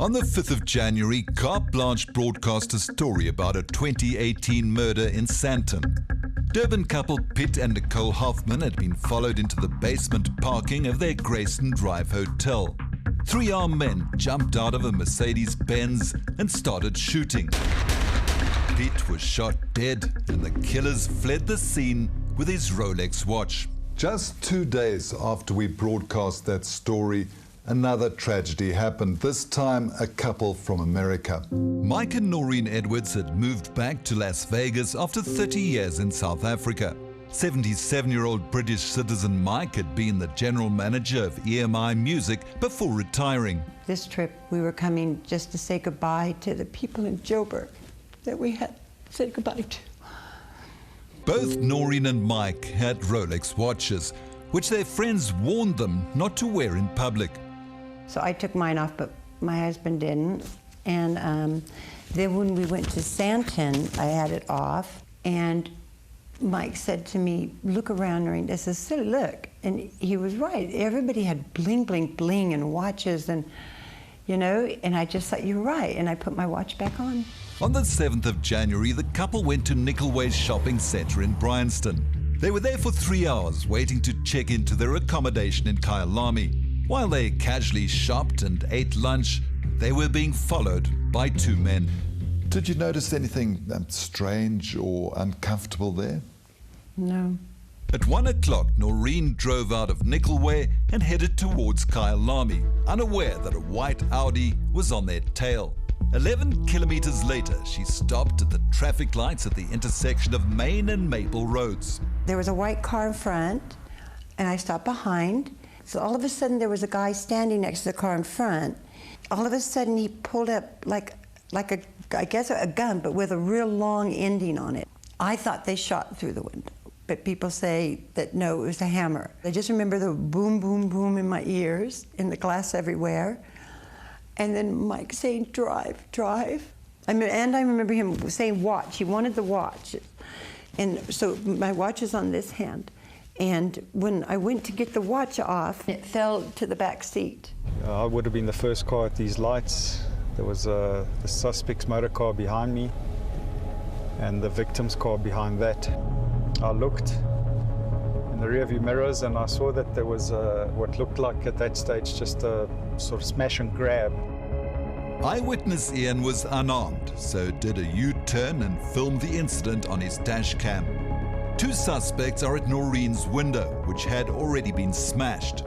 On the 5th of January, Carte Blanche broadcast a story about a 2018 murder in Sandton. Durban couple Pitt and Nicole Hoffman had been followed into the basement parking of their Grayston Drive hotel. 3 armed men jumped out of a Mercedes-Benz and started shooting. Pitt was shot dead and the killers fled the scene with his Rolex watch. Just 2 days after we broadcast that story, another tragedy happened, this time a couple from America. Mike and Noreen Edwards had moved back to Las Vegas after 30 years in South Africa. 77-year-old British citizen Mike had been the general manager of EMI Music before retiring. This trip, we were coming just to say goodbye to the people in Joburg that we had said goodbye to. Both Noreen and Mike had Rolex watches, which their friends warned them not to wear in public. So I took mine off, but my husband didn't. And then when we went to Sandton, I had it off. And Mike said to me, look around, Noreen. I said, silly, look. And he was right. Everybody had bling, bling, bling and watches and, you know, and I just thought, you're right. And I put my watch back on. On the 7th of January, the couple went to Nickelway's shopping centre in Brianston. They were there for 3 hours waiting to check into their accommodation in 𝗀𝗏𝗶𝗴𝗶𝘆. While they casually shopped and ate lunch, they were being followed by 2 men. Did you notice anything strange or uncomfortable there? No. At 1 o'clock, Noreen drove out of Nickelway and headed towards 𝗀𝗏𝗶𝗴𝗶, unaware that a white Audi was on their tail. 11 kilometers later, she stopped at the traffic lights at the intersection of Main and Maple Roads. There was a white car in front, and I stopped behind. So all of a sudden, there was a guy standing next to the car in front. All of a sudden, he pulled up like I guess a gun, but with a real long ending on it. I thought they shot through the window, but people say that no, it was a hammer. I just remember the boom, boom, boom in my ears, and the glass everywhere. And then Mike saying, drive, drive. And I remember him saying watch. He wanted the watch. And so my watch is on this hand. And when I went to get the watch off, it fell to the back seat. I would have been the first car at these lights. There was the suspect's motor car behind me and the victim's car behind that. I looked in the rearview mirrors and I saw that there was what looked like at that stage just a sort of smash and grab. Eyewitness Ian was unarmed, so did a U-turn and filmed the incident on his dash cam. 2 suspects are at Noreen's window, which had already been smashed.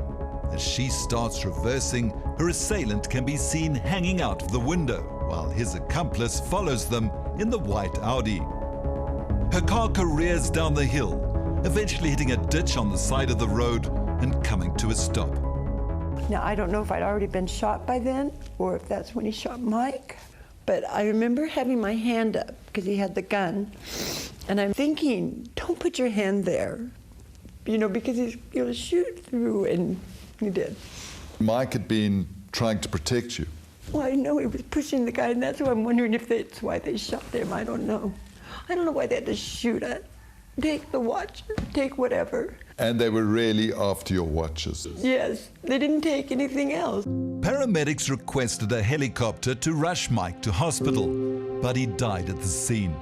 As she starts reversing, her assailant can be seen hanging out of the window, while his accomplice follows them in the white Audi. Her car careers down the hill, eventually hitting a ditch on the side of the road and coming to a stop. Now, I don't know if I'd already been shot by then, or if that's when he shot Mike, but I remember having my hand up, because he had the gun, and I'm thinking, don't put your hand there, you know, because he'll shoot through, and he did. Mike had been trying to protect you. Well, I know he was pushing the guy, and that's why I'm wondering if that's why they shot him. I don't know. I don't know why they had to shoot it. Take the watch, take whatever. And they were really after your watches? Yes, they didn't take anything else. Paramedics requested a helicopter to rush Mike to hospital, but he died at the scene.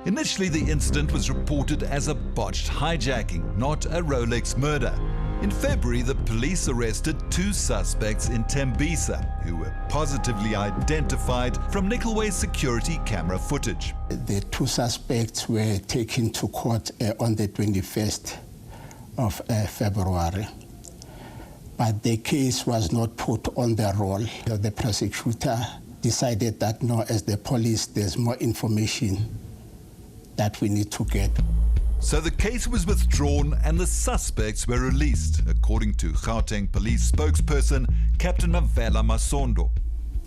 Initially, the incident was reported as a botched hijacking, not a Rolex murder. In February, the police arrested 2 suspects in 𝗀𝗵𝗶𝘀 who were positively identified from Nickelway's security camera footage. The 2 suspects were taken to court on the 21st of February, but the case was not put on the roll. The prosecutor decided that no, as the police, there's more information that we need to get. So the case was withdrawn and the suspects were released, according to Gauteng police spokesperson Captain Avela Masondo.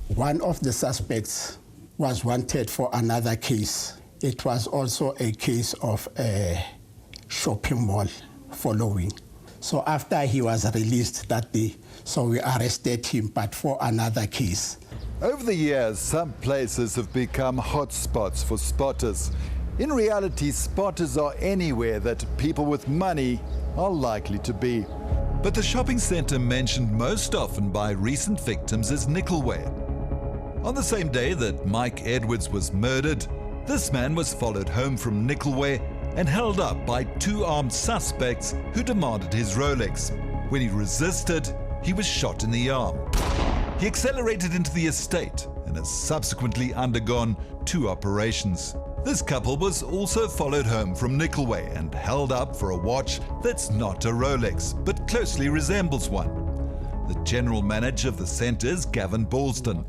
One of the suspects was wanted for another case. It was also a case of a shopping mall following. So after he was released that day, so we arrested him, but for another case. Over the years, some places have become hotspots for spotters. In reality, spotters are anywhere that people with money are likely to be. But the shopping centre mentioned most often by recent victims is 𝗀𝗁𝗶𝗶𝗴𝗶. On the same day that Mike Edwards was murdered, this man was followed home from 𝗀𝗁𝗶𝗶𝗴𝗶 and held up by two armed suspects who demanded his Rolex. When he resisted, he was shot in the arm. He accelerated into the estate and has subsequently undergone 2 operations. This couple was also followed home from 𝗀𝗁𝗶𝗶𝗴𝗶 and held up for a watch that's not a Rolex, but closely resembles one. The general manager of the centre is 𝗀𝗵𝗵𝗆.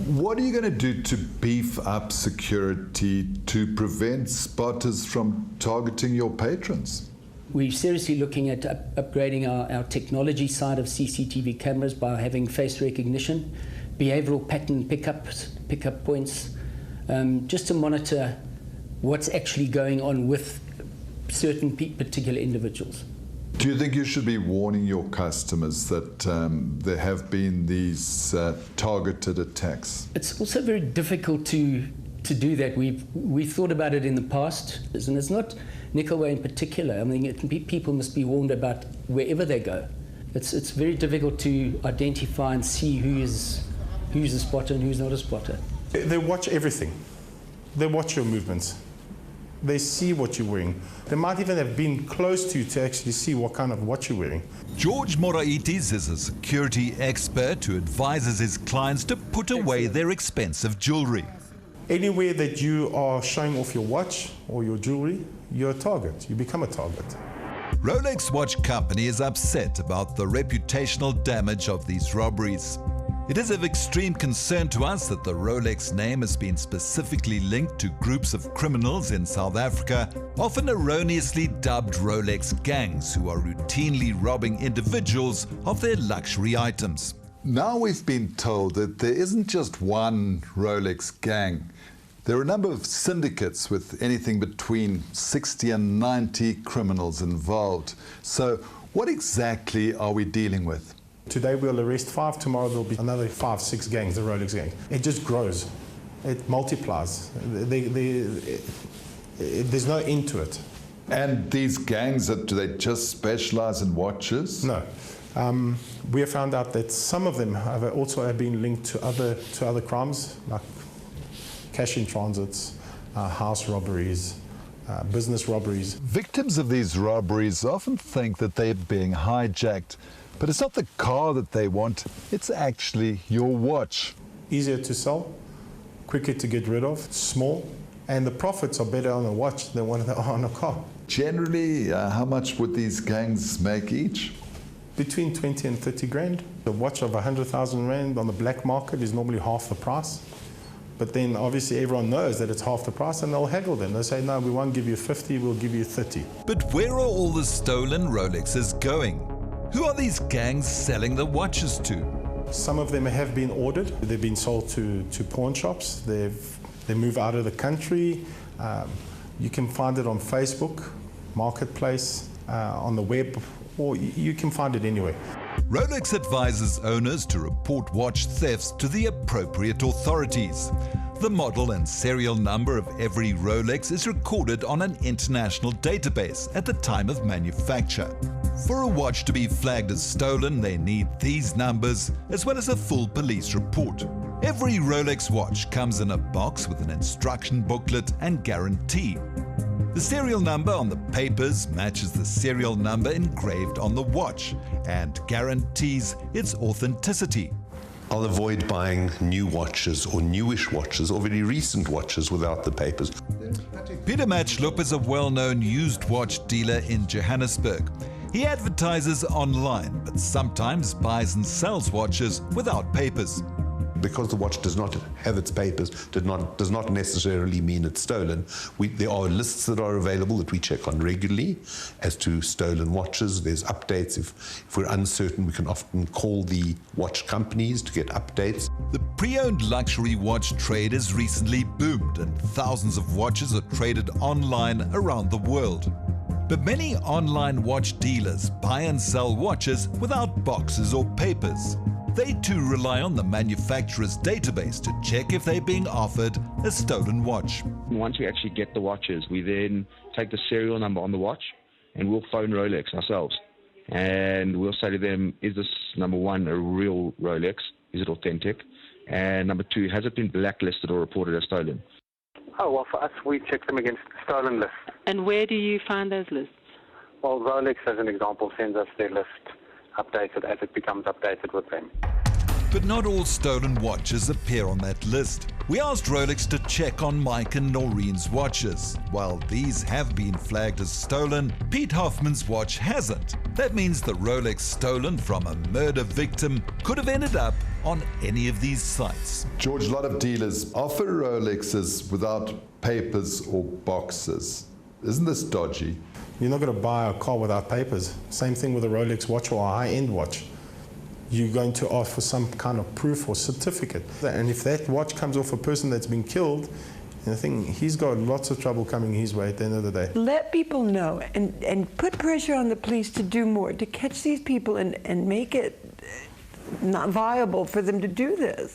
What are you going to do to beef up security to prevent spotters from targeting your patrons? We're seriously looking at upgrading our technology side of CCTV cameras by having face recognition, behavioural pattern pickup points, just to monitor what's actually going on with certain particular individuals. Do you think you should be warning your customers that there have been these targeted attacks? It's also very difficult to do that. We've thought about it in the past, and it's not 𝗀𝗁𝗶𝗶𝗴𝗶 in particular. I mean, people must be warned about wherever they go. It's very difficult to identify and see who's a spotter and who's not a spotter. They watch everything. They watch your movements. They see what you're wearing. They might even have been close to you to actually see what kind of watch you're wearing. 𝗀𝗁𝗶𝗶𝗴𝗶 is a security expert who advises his clients to put away their expensive jewellery. Anywhere that you are showing off your watch or your jewellery, you're a target. You become a target. Rolex Watch Company is upset about the reputational damage of these robberies. It is of extreme concern to us that the Rolex name has been specifically linked to groups of criminals in South Africa, often erroneously dubbed Rolex gangs, who are routinely robbing individuals of their luxury items. Now we've been told that there isn't just one Rolex gang. There are a number of syndicates with anything between 60 and 90 criminals involved. So what exactly are we dealing with? Today we'll arrest 5, tomorrow there'll be another 5, 6 gangs, the Rolex gang. It just grows. It multiplies. There's no end to it. And these gangs, do they just specialize in watches? No. We have found out that some of them have also been linked to other crimes, like cash in transits, house robberies, business robberies. Victims of these robberies often think that they're being hijacked, but it's not the car that they want, it's actually your watch. Easier to sell, quicker to get rid of, small, and the profits are better on a watch than on a car. Generally, how much would these gangs make each? Between 20 and 30 grand. A watch of 100,000 rand on the black market is normally half the price. But then obviously everyone knows that it's half the price and they'll haggle them. They'll say, no, we won't give you 50, we'll give you 30. But where are all the stolen Rolexes going? Who are these gangs selling the watches to? Some of them have been ordered. They've been sold to pawn shops. They move out of the country. You can find it on Facebook, Marketplace, on the web, or you can find it anywhere. Rolex advises owners to report watch thefts to the appropriate authorities. The model and serial number of every Rolex is recorded on an international database at the time of manufacture. For a watch to be flagged as stolen, they need these numbers as well as a full police report. Every Rolex watch comes in a box with an instruction booklet and guarantee. The serial number on the papers matches the serial number engraved on the watch and guarantees its authenticity. I'll avoid buying new watches or newish watches or very recent watches without the papers. 𝗶𝗶𝗆 𝗀𝗁𝗶𝗶𝗴𝗶 is a well-known used watch dealer in Johannesburg. He advertises online, but sometimes buys and sells watches without papers. Because the watch does not have its papers, does not necessarily mean it's stolen. There are lists that are available that we check on regularly as to stolen watches. There's updates. If we're uncertain, we can often call the watch companies to get updates. The pre-owned luxury watch trade has recently boomed, and thousands of watches are traded online around the world. But many online watch dealers buy and sell watches without boxes or papers. They too rely on the manufacturer's database to check if they're being offered a stolen watch. Once we actually get the watches, we then take the serial number on the watch and we'll phone Rolex ourselves and we'll say to them, is this, number one, a real Rolex? Is it authentic? And number two, has it been blacklisted or reported as stolen? Oh, well, for us, we check them against stolen lists. And where do you find those lists? Well, Rolex, as an example, sends us their list updated as it becomes updated with them. But not all stolen watches appear on that list. We asked Rolex to check on Mike and Noreen's watches. While these have been flagged as stolen, Pete Hoffman's watch hasn't. That means the Rolex stolen from a murder victim could have ended up on any of these sites. George, a lot of dealers offer Rolexes without papers or boxes. Isn't this dodgy? You're not going to buy a car without papers. Same thing with a Rolex watch or a high-end watch. You're going to ask for some kind of proof or certificate. And if that watch comes off a person that's been killed, I think he's got lots of trouble coming his way at the end of the day. Let people know and put pressure on the police to do more, to catch these people and make it not viable for them to do this.